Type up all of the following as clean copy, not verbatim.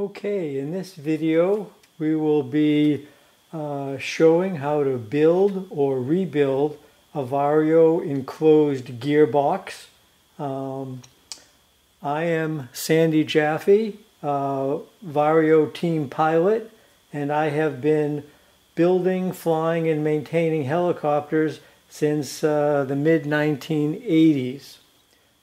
Okay, in this video we will be showing how to build or rebuild a VARIO enclosed gearbox. I am Sandy Jaffe, VARIO team pilot, and I have been building, flying, and maintaining helicopters since the mid-1980s.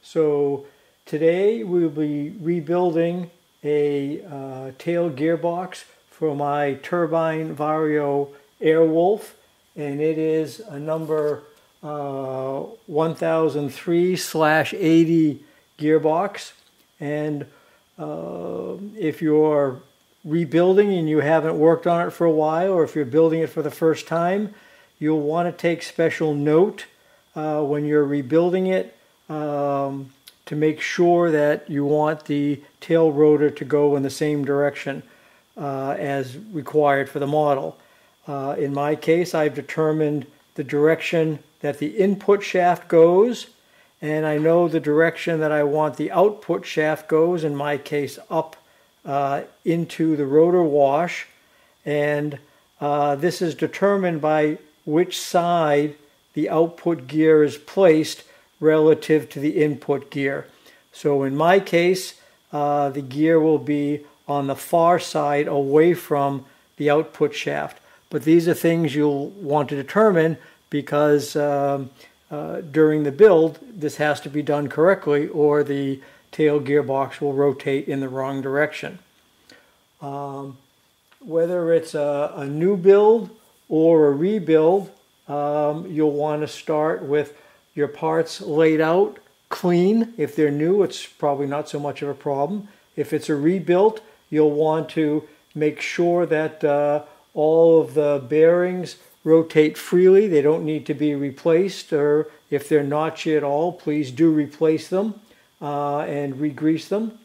So today we'll be rebuilding a tail gearbox for my turbine VARIO Airwolf, and it is a number 1003/80 gearbox. And if you're rebuilding and you haven't worked on it for a while, or if you're building it for the first time, you'll want to take special note when you're rebuilding it to make sure that you want the tail rotor to go in the same direction as required for the model. In my case, I've determined the direction that the input shaft goes, and I know the direction that I want the output shaft goes, in my case up into the rotor wash, and this is determined by which side the output gear is placed relative to the input gear. So in my case, the gear will be on the far side away from the output shaft. But these are things you'll want to determine because during the build, this has to be done correctly or the tail gearbox will rotate in the wrong direction. Whether it's a new build or a rebuild, you'll want to start with your parts laid out clean. If they're new, it's probably not so much of a problem. If it's a rebuilt, you'll want to make sure that all of the bearings rotate freely. They don't need to be replaced, or if they're notchy at all, please do replace them and re-grease them.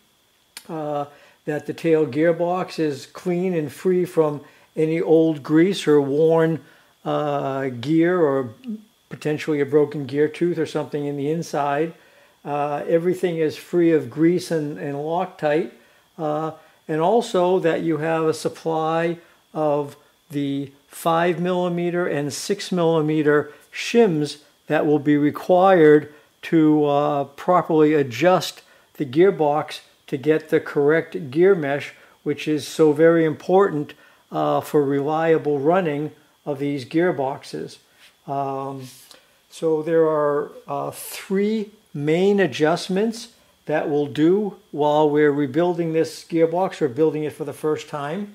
That the tail gearbox is clean and free from any old grease or worn gear, or potentially a broken gear tooth or something in the inside. Everything is free of grease and Loctite. And also that you have a supply of the 5mm and 6mm shims that will be required to properly adjust the gearbox to get the correct gear mesh, which is so very important for reliable running of these gearboxes. So there are three main adjustments that we'll do while we're rebuilding this gearbox or building it for the first time.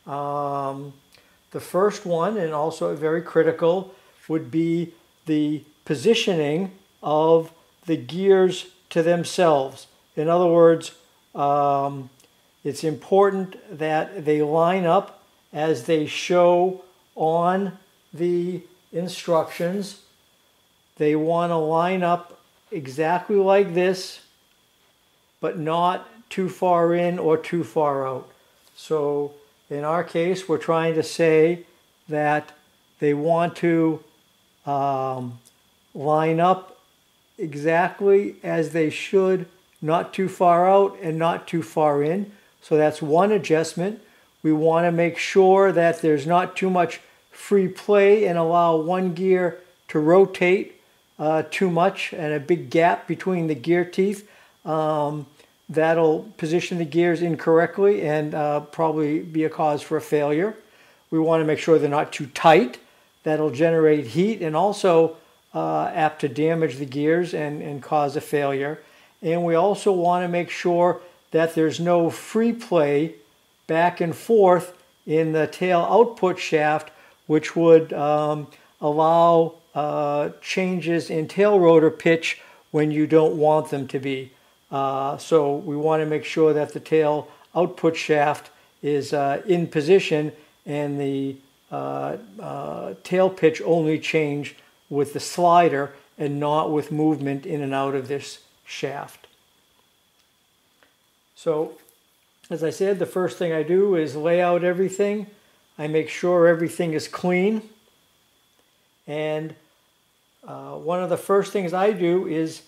The first one, and also very critical, would be the positioning of the gears to themselves. In other words, it's important that they line up as they show on the instructions. They want to line up exactly like this, but not too far in or too far out. So in our case, we're trying to say that they want to line up exactly as they should, not too far out and not too far in. So that's one adjustment. We want to make sure that there's not too much free play and allow one gear to rotate too much, and a big gap between the gear teeth. That'll position the gears incorrectly and probably be a cause for a failure. We want to make sure they're not too tight. That'll generate heat and also apt to damage the gears and cause a failure. And we also want to make sure that there's no free play back and forth in the tail output shaft, which would allow changes in tail rotor pitch when you don't want them to be. So we want to make sure that the tail output shaft is in position and the tail pitch only change with the slider and not with movement in and out of this shaft. So as I said, the first thing I do is lay out everything. I make sure everything is clean, and one of the first things I do is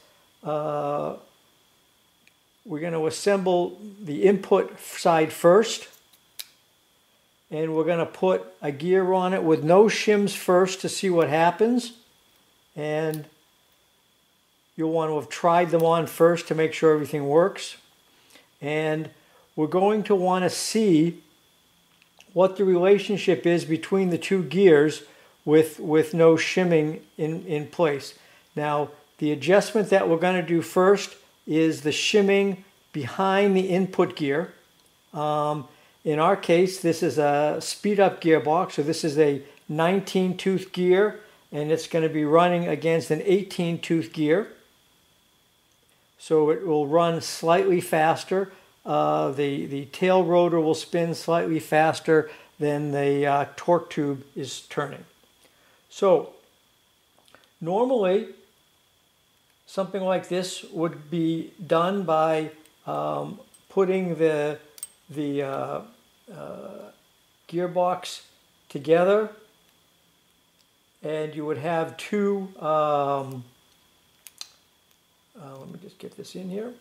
we're going to assemble the input side first. And we're going to put a gear on it with no shims first to see what happens. And you'll want to have tried them on first to make sure everything works. And we're going to want to see what the relationship is between the two gears with no shimming in place. Now, the adjustment that we're going to do first is the shimming behind the input gear. In our case, this is a speed-up gearbox, so this is a 19-tooth gear, and it's going to be running against an 18-tooth gear. So it will run slightly faster. The tail rotor will spin slightly faster than the torque tube is turning. So normally, something like this would be done by putting the gearbox together, and you would have two, let me just get this in here,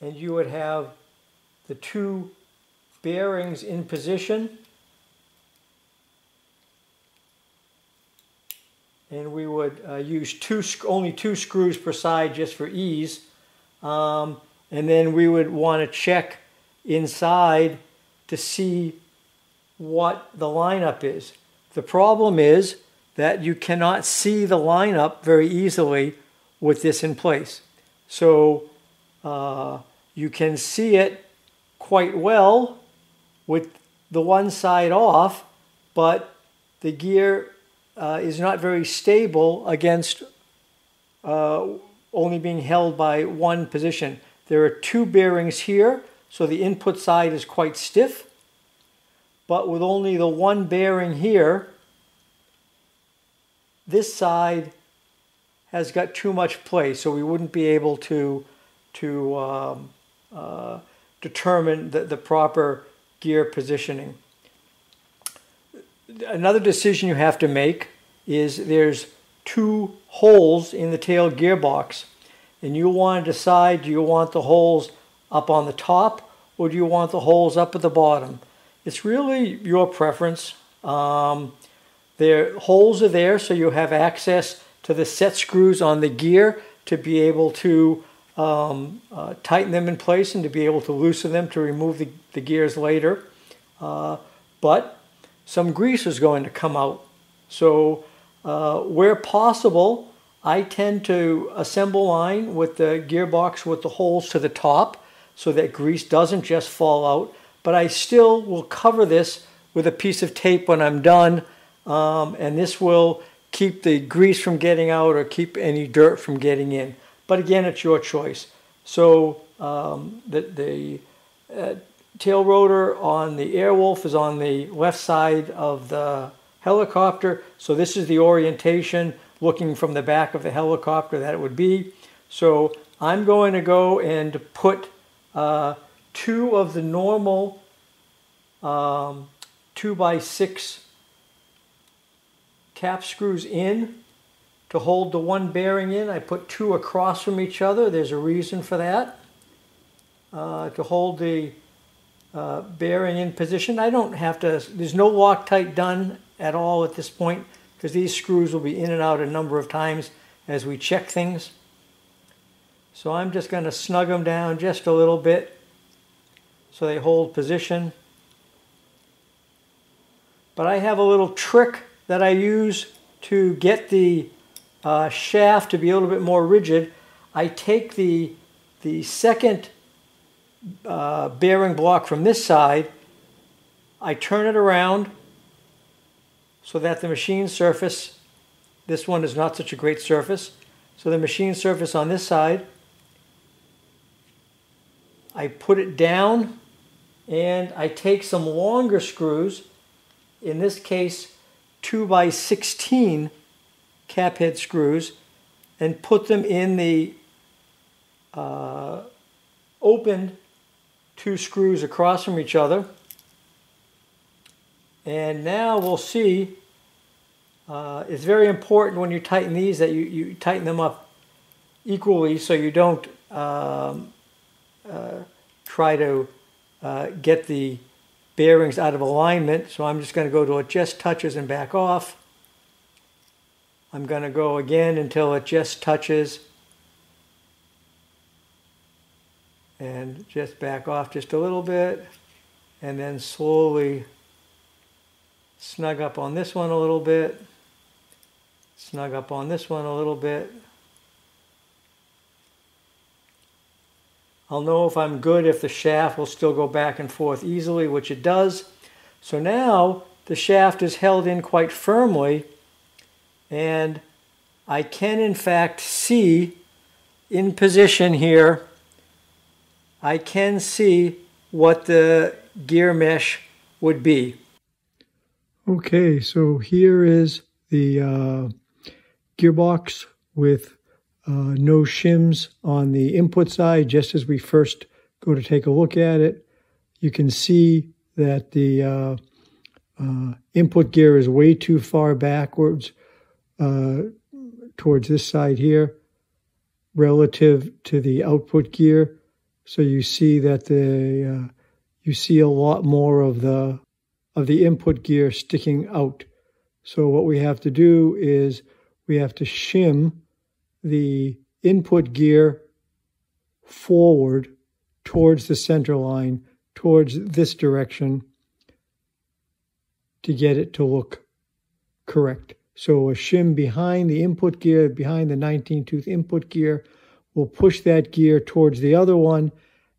and you would have the two bearings in position, and we would use only two screws per side just for ease. And then we would want to check inside to see what the lineup is. The problem is that you cannot see the lineup very easily with this in place. So you can see it quite well with the one side off, but the gear is not very stable against only being held by one position. There are two bearings here, so the input side is quite stiff, but with only the one bearing here, this side has got too much play, so we wouldn't be able to determine the proper gear positioning. Another decision you have to make is there's two holes in the tail gearbox, and you want to decide, do you want the holes up on the top or do you want the holes up at the bottom? It's really your preference. Holes are there so you have access to the set screws on the gear to be able to tighten them in place and to be able to loosen them to remove the gears later. But some grease is going to come out. So where possible, I tend to assemble mine with the gearbox with the holes to the top so that grease doesn't just fall out, but I still will cover this with a piece of tape when I'm done, and this will keep the grease from getting out or keep any dirt from getting in. But again, it's your choice. So the tail rotor on the Airwolf is on the left side of the helicopter, so this is the orientation looking from the back of the helicopter that it would be. So I'm going to go and put two of the normal 2x6 cap screws in to hold the one bearing in. I put two across from each other. There's a reason for that, to hold the bearing in position. I don't have to, there's no Loctite done at all at this point, because these screws will be in and out a number of times as we check things. So I'm just going to snug them down just a little bit so they hold position. But I have a little trick that I use to get the shaft to be a little bit more rigid. I take the second bearing block from this side, I turn it around so that the machine surface, this one is not such a great surface, so the machine surface on this side, I put it down and I take some longer screws, in this case 2x16 cap head screws, and put them in the opened two screws across from each other. And now we'll see, it's very important when you tighten these that you tighten them up equally so you don't try to get the bearings out of alignment. So I'm just going to go to it just touches and back off. I'm going to go again until it just touches and just back off just a little bit, and then slowly snug up on this one a little bit, snug up on this one a little bit. I'll know if I'm good if the shaft will still go back and forth easily, which it does. So now the shaft is held in quite firmly, and I can in fact see in position here, I can see what the gear mesh would be. Okay, so here is the gearbox with no shims on the input side. Just as we first go to take a look at it, you can see that the input gear is way too far backwards towards this side here relative to the output gear. So you see that you see a lot more of the input gear sticking out. So what we have to do is we have to shim the input gear forward towards the center line, towards this direction, to get it to look correct. So a shim behind the input gear, behind the 19-tooth input gear, will push that gear towards the other one,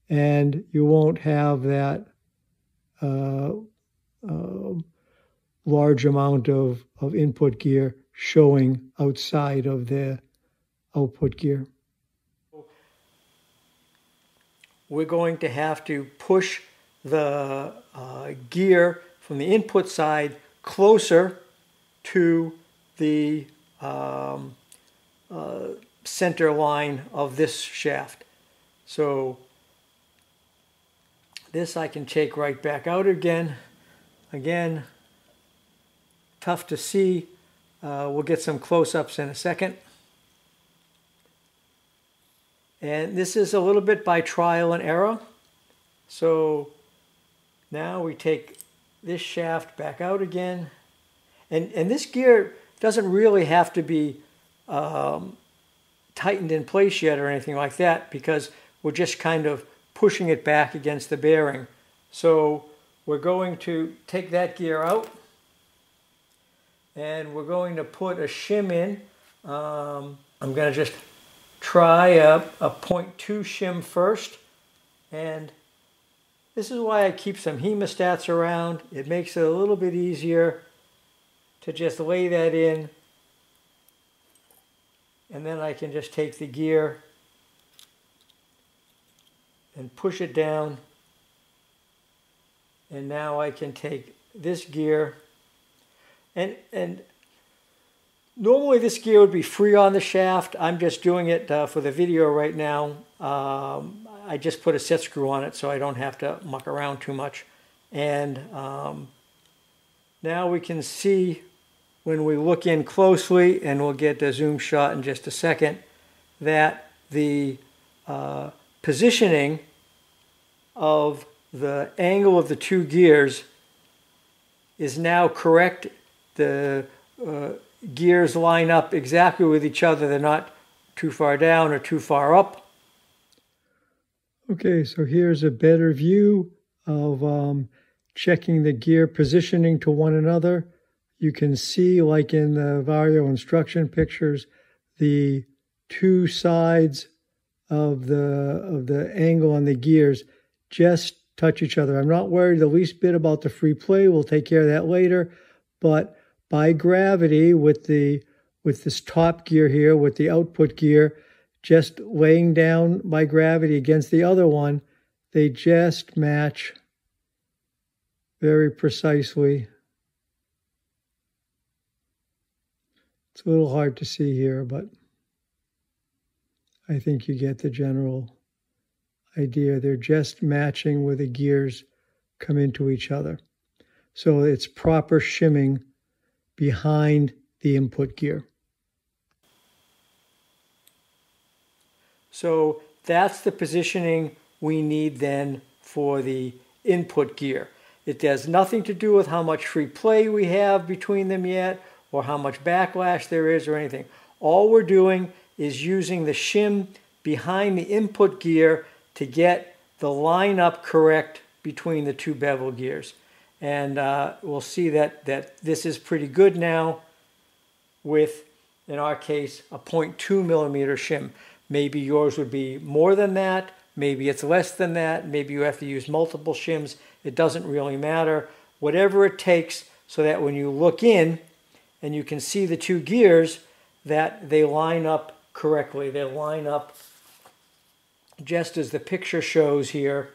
and you won't have that large amount of input gear showing outside of the output gear. We're going to have to push the gear from the input side closer to the center line of this shaft. So this I can take right back out again. Again, tough to see. We'll get some close-ups in a second. And this is a little bit by trial and error. So now we take this shaft back out again. And this gear doesn't really have to be tightened in place yet or anything like that, because we're just kind of pushing it back against the bearing. So we're going to take that gear out, and we're going to put a shim in. I'm going to just try a 0.2 shim first, and this is why I keep some hemostats around. It makes it a little bit easier to just lay that in, and then I can just take the gear and push it down, and now I can take this gear, and normally this gear would be free on the shaft. I'm just doing it for the video right now. I just put a set screw on it so I don't have to muck around too much. And now we can see when we look in closely, and we'll get a zoom shot in just a second, that the positioning of the angle of the two gears is now correct. The gears line up exactly with each other. They're not too far down or too far up. Okay, so here's a better view of checking the gear positioning to one another. You can see, like in the VARIO instruction pictures, the two sides of the angle on the gears just touch each other. I'm not worried the least bit about the free play. We'll take care of that later. But by gravity, with this top gear here, with the output gear, just laying down by gravity against the other one, they just match very precisely. It's a little hard to see here, but I think you get the general idea. They're just matching where the gears come into each other. So it's proper shimming behind the input gear. So that's the positioning we need then for the input gear. It has nothing to do with how much free play we have between them yet, or how much backlash there is or anything. All we're doing is using the shim behind the input gear to get the lineup correct between the two bevel gears. And we'll see that this is pretty good now with, in our case, a 0.2 millimeter shim. Maybe yours would be more than that, maybe it's less than that, maybe you have to use multiple shims. It doesn't really matter. Whatever it takes so that when you look in and you can see the two gears, that they line up correctly. They line up just as the picture shows here,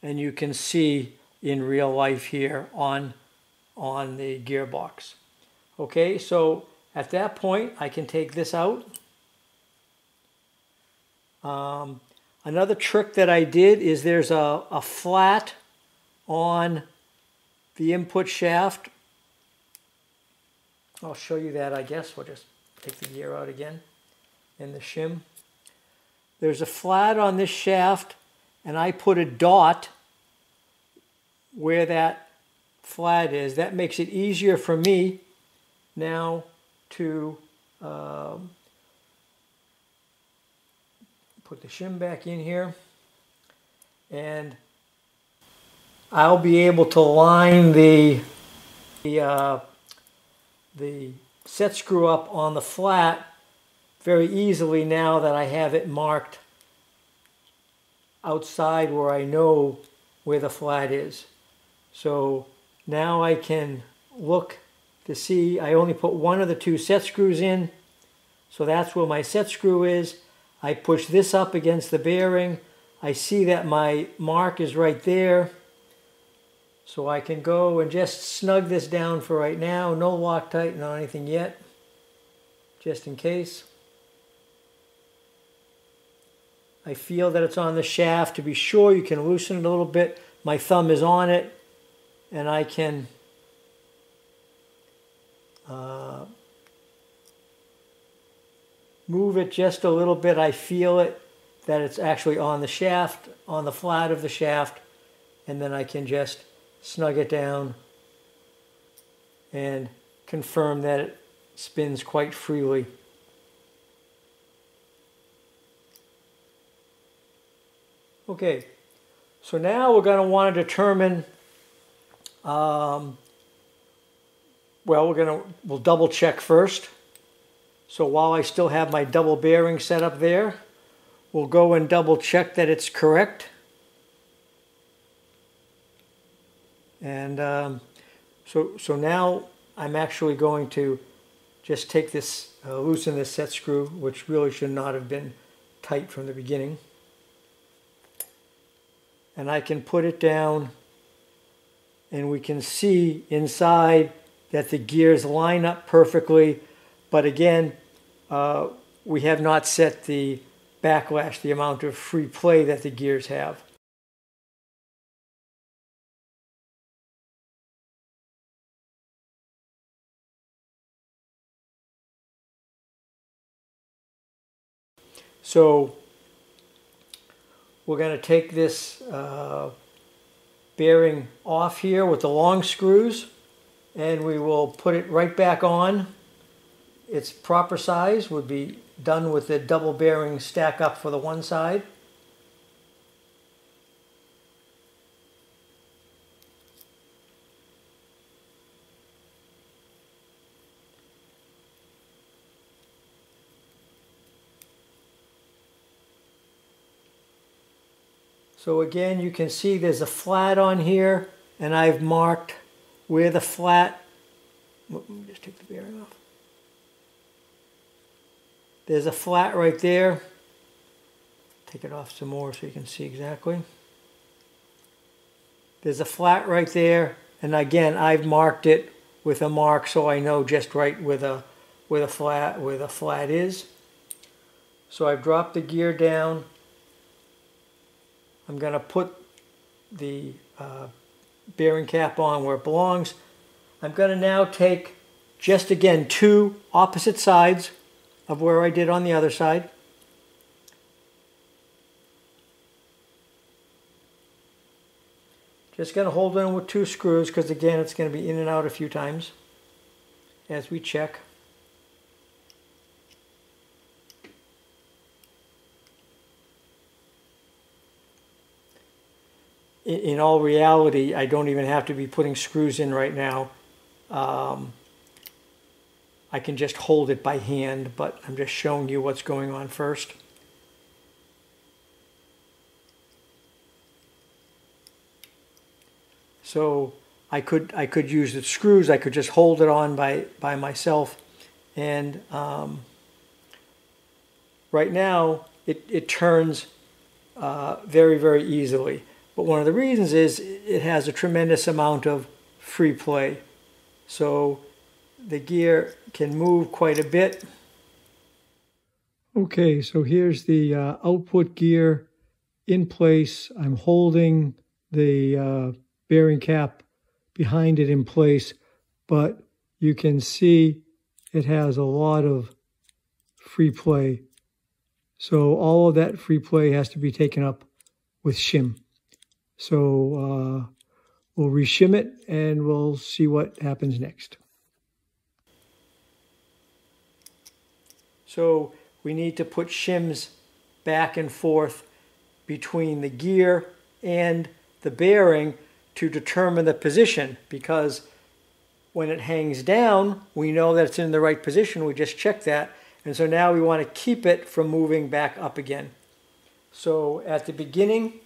and you can see in real life here on the gearbox. Okay, so at that point I can take this out. Another trick that I did is there's a flat on the input shaft. I'll show you that, I guess. We'll just take the gear out again in the shim. There's a flat on this shaft, and I put a dot where that flat is. That makes it easier for me now to put the shim back in here, and I'll be able to line the set screw up on the flat very easily now that I have it marked outside where I know where the flat is. So now I can look to see, I only put one of the two set screws in, so that's where my set screw is. I push this up against the bearing. I see that my mark is right there. So I can go and just snug this down for right now. No Loctite, no anything yet, just in case. I feel that it's on the shaft. To be sure, you can loosen it a little bit. My thumb is on it, and I can move it just a little bit. I feel it, that it's actually on the shaft, on the flat of the shaft, and then I can just snug it down and confirm that it spins quite freely. Okay, so now we're going to want to determine, we'll double check first. So while I still have my double bearing set up there, we'll go and double check that it's correct. And so now I'm actually going to just take this, loosen this set screw, which really should not have been tight from the beginning. And I can put it down, and we can see inside that the gears line up perfectly. But again, we have not set the backlash, the amount of free play that the gears have. So we're going to take this bearing off here with the long screws, and we will put it right back on. Its proper size would be done with the double bearing stack up for the one side. So again, you can see there's a flat on here, and I've marked where the flat, let me just take the bearing off. There's a flat right there. Take it off some more so you can see exactly. There's a flat right there, and again, I've marked it with a mark so I know just right where the flat is. So I've dropped the gear down. I'm going to put the bearing cap on where it belongs. I'm going to now take just again two opposite sides of where I did on the other side. Just going to hold it in with 2 screws because again it's going to be in and out a few times as we check. In all reality, I don't even have to be putting screws in right now. I can just hold it by hand, but I'm just showing you what's going on first. So I could use the screws. I could just hold it on by myself, and right now it turns very, very easily. But one of the reasons is it has a tremendous amount of free play. So the gear can move quite a bit. Okay, so here's the output gear in place. I'm holding the bearing cap behind it in place, but you can see it has a lot of free play. So all of that free play has to be taken up with shim. So we'll reshim it and we'll see what happens next. So we need to put shims back and forth between the gear and the bearing to determine the position, because when it hangs down, we know that it's in the right position. We just checked that. And so now we want to keep it from moving back up again. So at the beginning,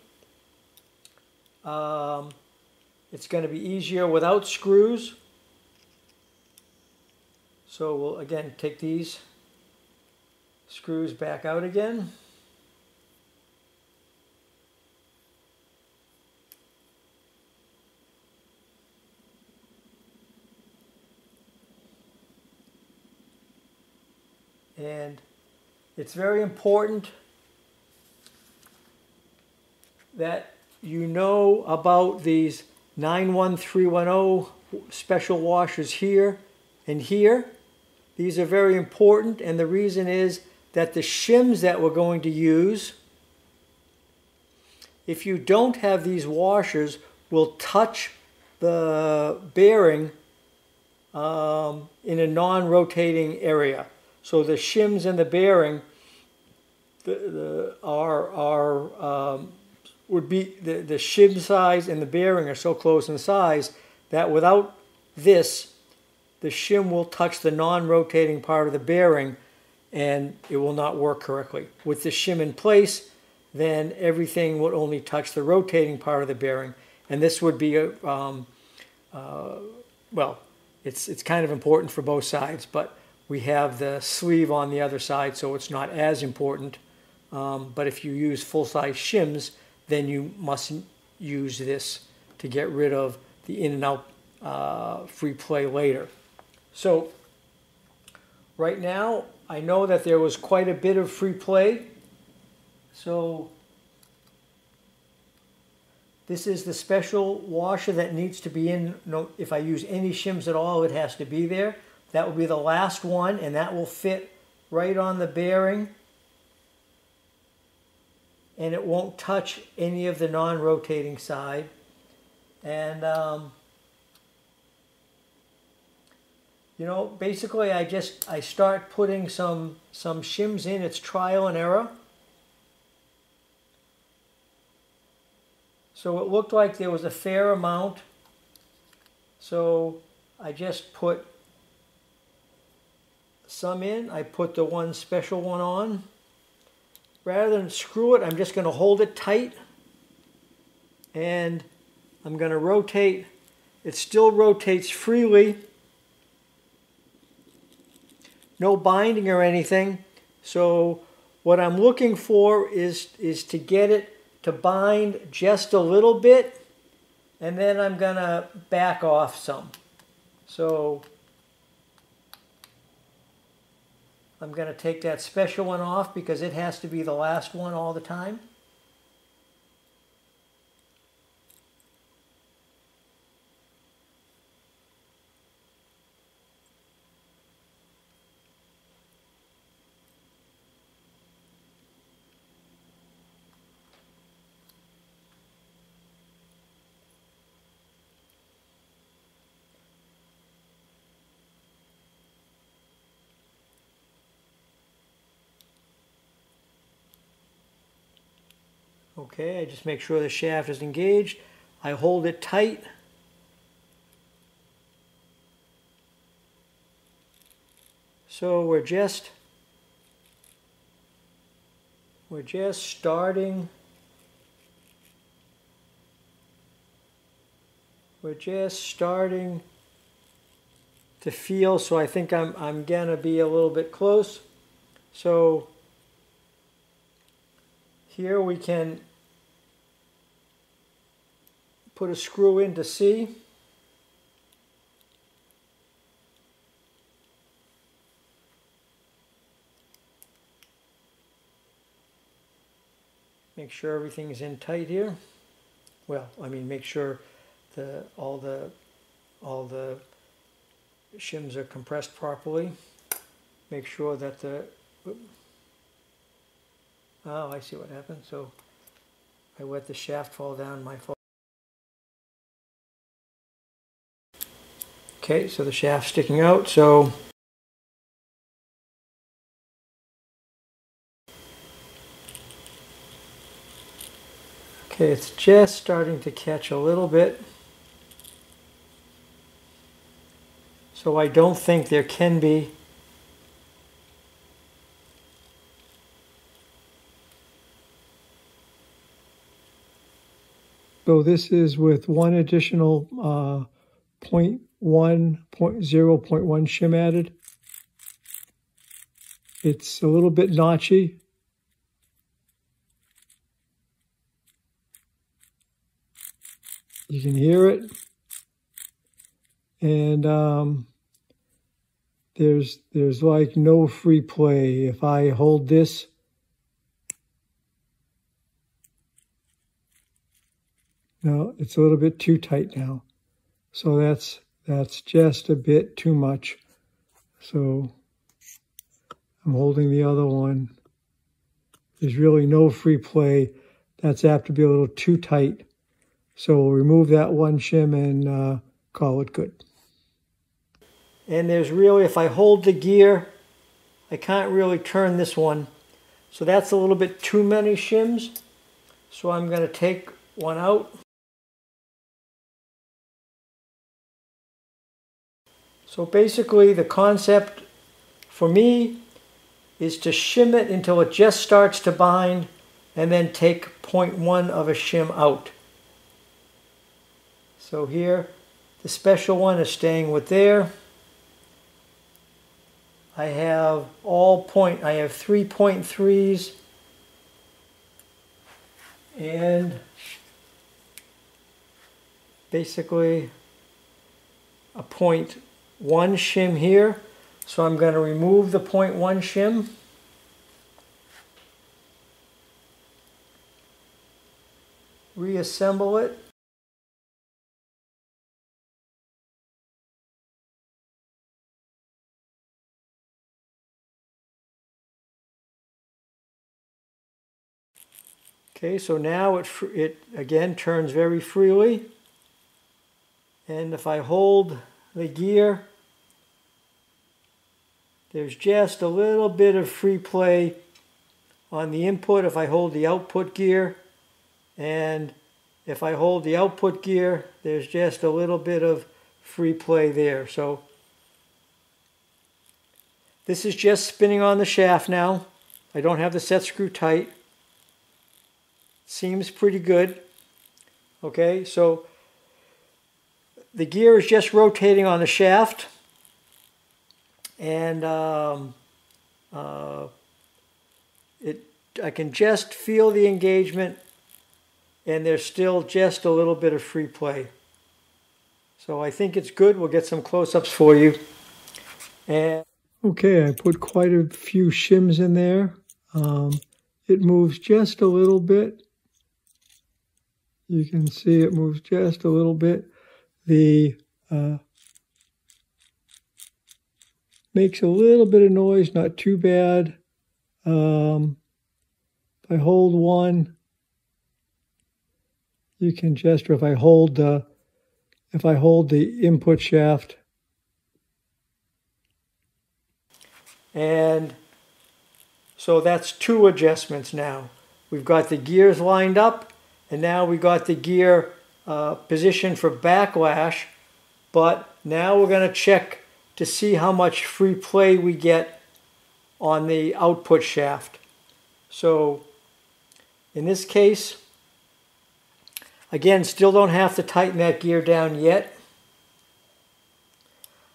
it's going to be easier without screws. So we'll again take these screws back out again. And it's very important that you know about these 91310 special washers here and here. These are very important, and the reason is that the shims that we're going to use, if you don't have these washers, will touch the bearing in a non-rotating area. So the shims and the bearing would be the shim size and the bearing are so close in size that without this, the shim will touch the non-rotating part of the bearing and it will not work correctly. With the shim in place, then everything would only touch the rotating part of the bearing, and this would be well, it's kind of important for both sides, but we have the sleeve on the other side, so it's not as important. But if you use full-size shims, then you mustn't use this to get rid of the in and out free play later. So right now, I know that there was quite a bit of free play. So this is the special washer that needs to be in. No, if I use any shims at all, it has to be there. That will be the last one, and that will fit right on the bearing. And it won't touch any of the non-rotating side. And you know, basically I start putting some shims in. It's trial and error. So it looked like there was a fair amount. So I just put some in. I put the one special one on. Rather than screw it, I'm just going to hold it tight. And I'm going to rotate. It still rotates freely. No binding or anything. So what I'm looking for is to get it to bind just a little bit, and then I'm going to back off some. So I'm going to take that special one off because it has to be the last one all the time. Okay, I just make sure the shaft is engaged. I hold it tight. So we're just starting. We're just starting to feel, so I think I'm gonna be a little bit close. So here we can put a screw in to see. Make sure everything's in tight here. Well, I mean, make sure all the shims are compressed properly. Make sure that oh, I see what happened. So I let the shaft fall down, my fault. Okay, so the shaft's sticking out, so okay, it's just starting to catch a little bit. So I don't think there can be so this is with one additional 0.1 0.1 shim added. It's a little bit notchy. You can hear it. And there's like no free play. If I hold this, no, it's a little bit too tight now. So that's just a bit too much. So I'm holding the other one. There's really no free play. That's apt to be a little too tight. So we'll remove that one shim and call it good. And there's really, if I hold the gear, I can't really turn this one. So that's a little bit too many shims. So I'm going to take one out. So basically the concept for me is to shim it until it just starts to bind and then take 0.1 of a shim out. So here, the special one is staying with there. I have I have 3.3s and basically a 0.1 shim here. So I'm going to remove the 0.1 shim. Reassemble it. Okay, so now it again turns very freely. And if I hold the gear, there's just a little bit of free play on the input if I hold the output gear. And if I hold the output gear, there's just a little bit of free play there. So this is just spinning on the shaft now. I don't have the set screw tight. Seems pretty good. Okay, so the gear is just rotating on the shaft, and I can just feel the engagement, and there's still just a little bit of free play. So I think it's good. We'll get some close-ups for you. And okay, I put quite a few shims in there. It moves just a little bit. You can see it moves just a little bit. The makes a little bit of noise, not too bad. If I hold one, you can just, or if I hold the input shaft, and so that's two adjustments now. we've got the gears lined up, and now we got the gear positioned for backlash. But now we're going to check to see how much free play we get on the output shaft. So in this case, again, still don't have to tighten that gear down yet.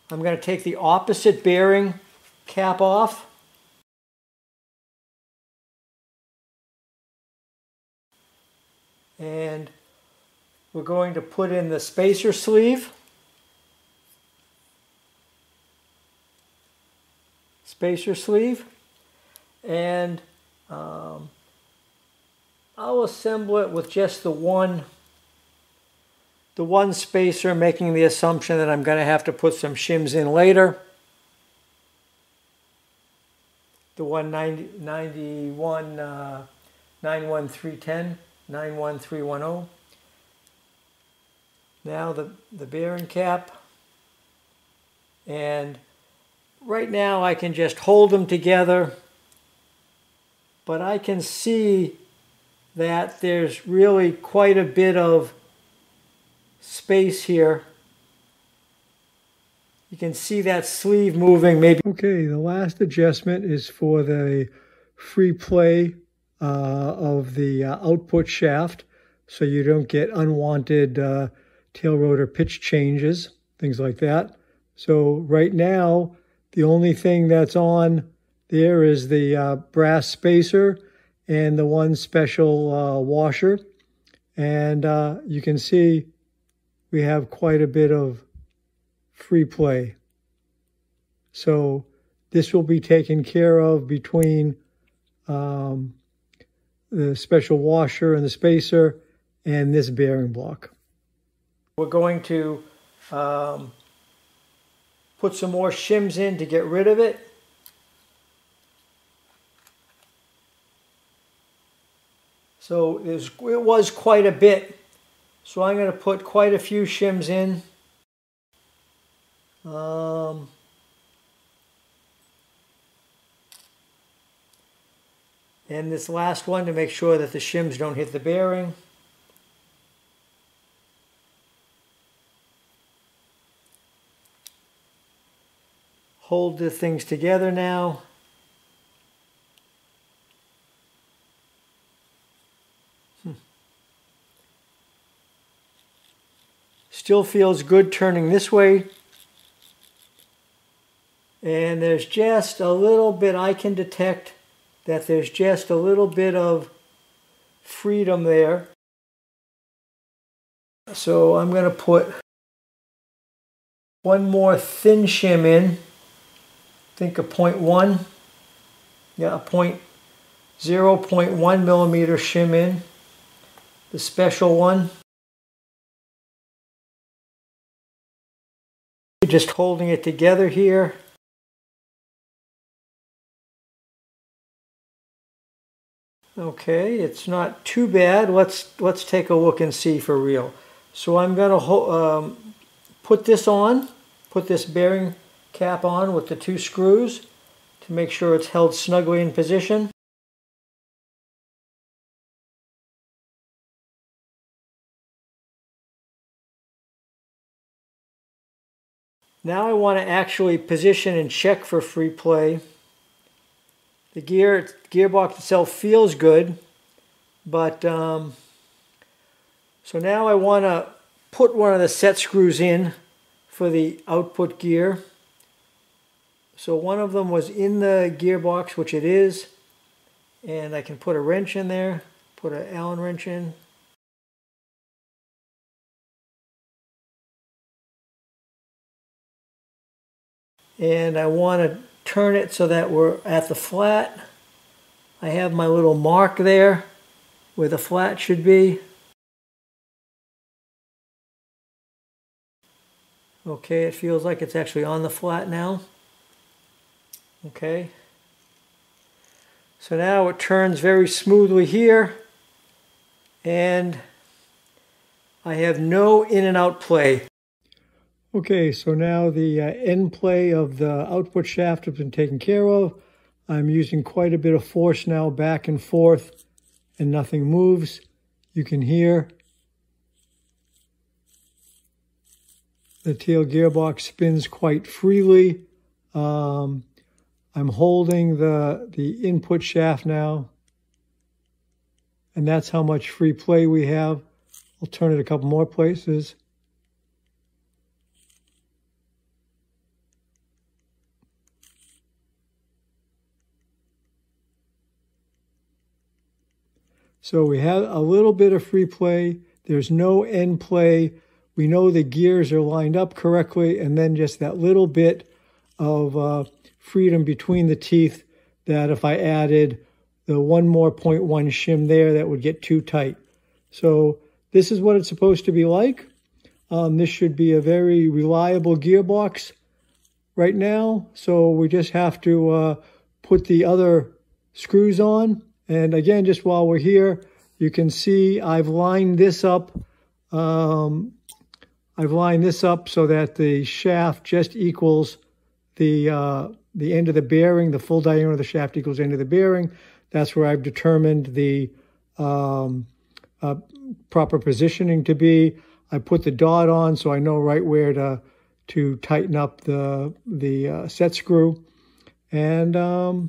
I'm going to take the opposite bearing cap off. And we're going to put in the spacer sleeve. And I'll assemble it with just the one spacer, making the assumption that I'm going to have to put some shims in later. The 191 91310, 91310. Now the bearing cap, and right now I can just hold them together, but I can see that there's really quite a bit of space here. You can see that sleeve moving maybe. Okay, the last adjustment is for the free play of the output shaft, so you don't get unwanted tail rotor pitch changes, things like that. So right now, the only thing that's on there is the brass spacer and the one special washer. And you can see we have quite a bit of free play. So this will be taken care of between the special washer and the spacer and this bearing block. We're going to put some more shims in to get rid of it. So it was quite a bit. So I'm going to put quite a few shims in. And this last one to make sure that the shims don't hit the bearing. Hold the things together now. Still feels good turning this way. And there's just a little bit, I can detect that there's just a little bit of freedom there. So I'm going to put one more thin shim in. I think a 0.1. Yeah, a 0.1 millimeter shim in. The special one. Just holding it together here. Okay, it's not too bad. Let's take a look and see for real. So I'm going to put this on, put this bearing cap on with the two screws to make sure it's held snugly in position. Now I want to actually position and check for free play. The gearbox itself feels good, but so now I want to put one of the set screws in for the output gear. So one of them was in the gearbox, which it is, and I can put a wrench in there, put an Allen wrench in. And I want to turn it so that we're at the flat. I have my little mark there where the flat should be. Okay, it feels like it's actually on the flat now. Okay. So now it turns very smoothly here, and I have no in and out play. Okay, so now the end play of the output shaft has been taken care of. I'm using quite a bit of force now back and forth, and nothing moves, you can hear the tail gearbox spins quite freely. I'm holding the input shaft now, and that's how much free play we have. I'll turn it a couple more places. So we have a little bit of free play. There's no end play. We know the gears are lined up correctly, and then just that little bit of freedom between the teeth that if I added the one more 0.1 shim there, that would get too tight. So this is what it's supposed to be like. This should be a very reliable gearbox right now. So we just have to put the other screws on. And again, just while we're here, you can see I've lined this up. I've lined this up so that the shaft just equals the end of the bearing. The full diameter of the shaft equals the end of the bearing. That's where I've determined the proper positioning to be. I put the dot on so I know right where to tighten up the set screw. And a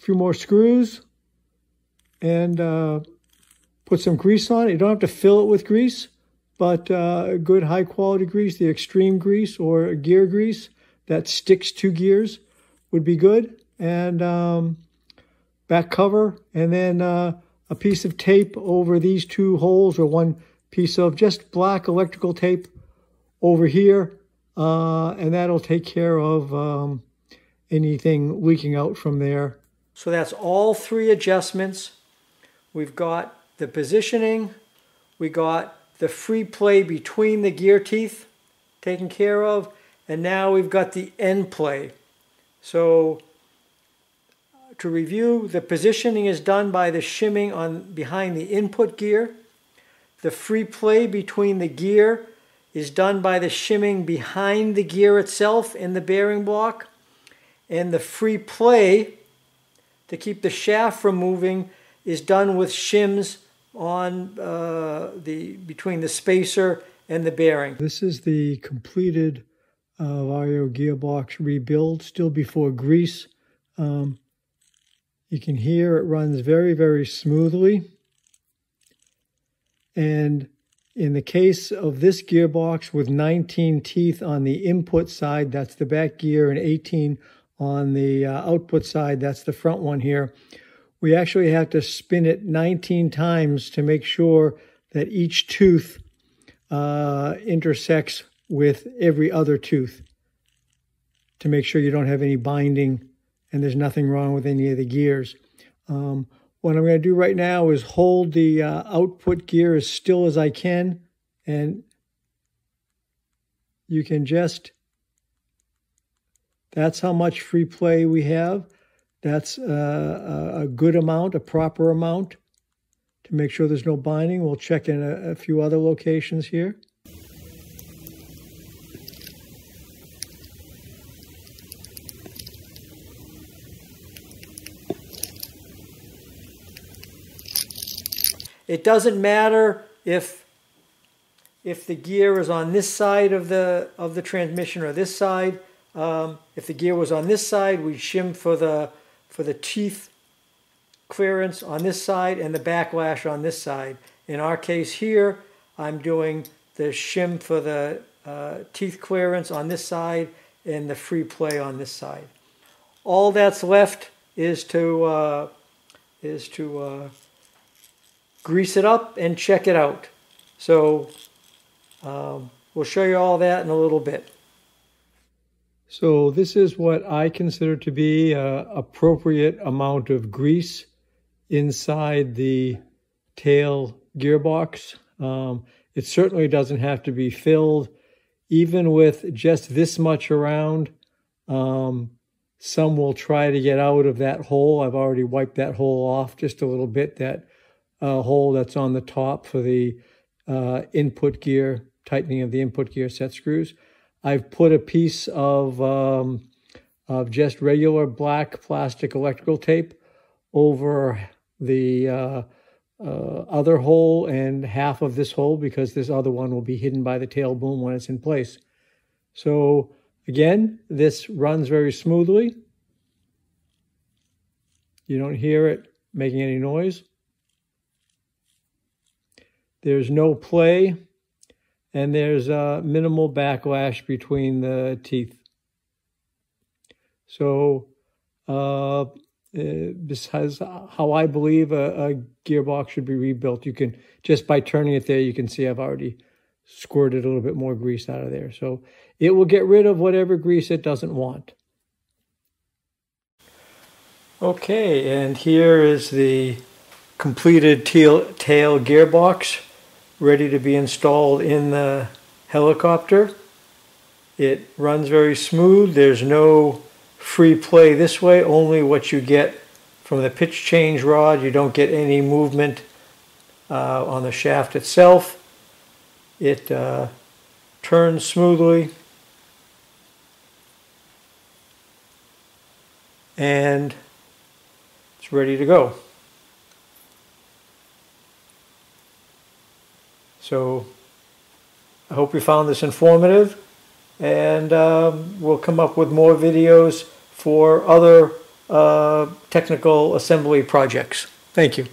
few more screws, and put some grease on it. You don't have to fill it with grease, but good high quality grease, the extreme grease or gear grease that sticks to gears would be good. And back cover, and then a piece of tape over these two holes, or one piece of just black electrical tape over here, and that'll take care of anything leaking out from there. So that's all three adjustments. We've got the positioning, we got the free play between the gear teeth taken care of, and now we've got the end play. So to review, the positioning is done by the shimming on behind the input gear. The free play between the gear is done by the shimming behind the gear itself in the bearing block. And the free play to keep the shaft from moving is done with shims on between the spacer and the bearing. This is the completed VARIO gearbox rebuild, still before grease. You can hear it runs very, very smoothly. And in the case of this gearbox with 19 teeth on the input side, that's the back gear, and 18 on the output side, that's the front one here. We actually have to spin it 19 times to make sure that each tooth intersects with every other tooth, to make sure you don't have any binding and there's nothing wrong with any of the gears. What I'm going to do right now is hold the output gear as still as I can, and you can just, that's how much free play we have. That's a good amount, a proper amount, to make sure there's no binding. We'll check in a few other locations here. It doesn't matter if the gear is on this side of the transmission or this side. If the gear was on this side, we shim for the teeth clearance on this side and the backlash on this side. In our case here, I'm doing the shim for the teeth clearance on this side and the free play on this side. All that's left is to grease it up and check it out. So we'll show you all that in a little bit. So this is what I consider to be an appropriate amount of grease inside the tail gearbox. It certainly doesn't have to be filled. Even with just this much around, some will try to get out of that hole. I've already wiped that hole off just a little bit, that hole that's on the top for the input gear, tightening of the input gear set screws. I've put a piece of just regular black plastic electrical tape over the other hole and half of this hole, because this other one will be hidden by the tail boom when it's in place. So again, this runs very smoothly. You don't hear it making any noise. There's no play, and there's minimal backlash between the teeth. So besides how I believe a gearbox should be rebuilt, you can, just by turning it there, you can see I've already squirted a little bit more grease out of there. So it will get rid of whatever grease it doesn't want. Okay, and here is the completed tail gearbox ready to be installed in the helicopter. It runs very smooth. There's no free play this way, only what you get from the pitch change rod. You don't get any movement on the shaft itself. It turns smoothly, and it's ready to go. So I hope you found this informative, and we'll come up with more videos for other technical assembly projects. Thank you.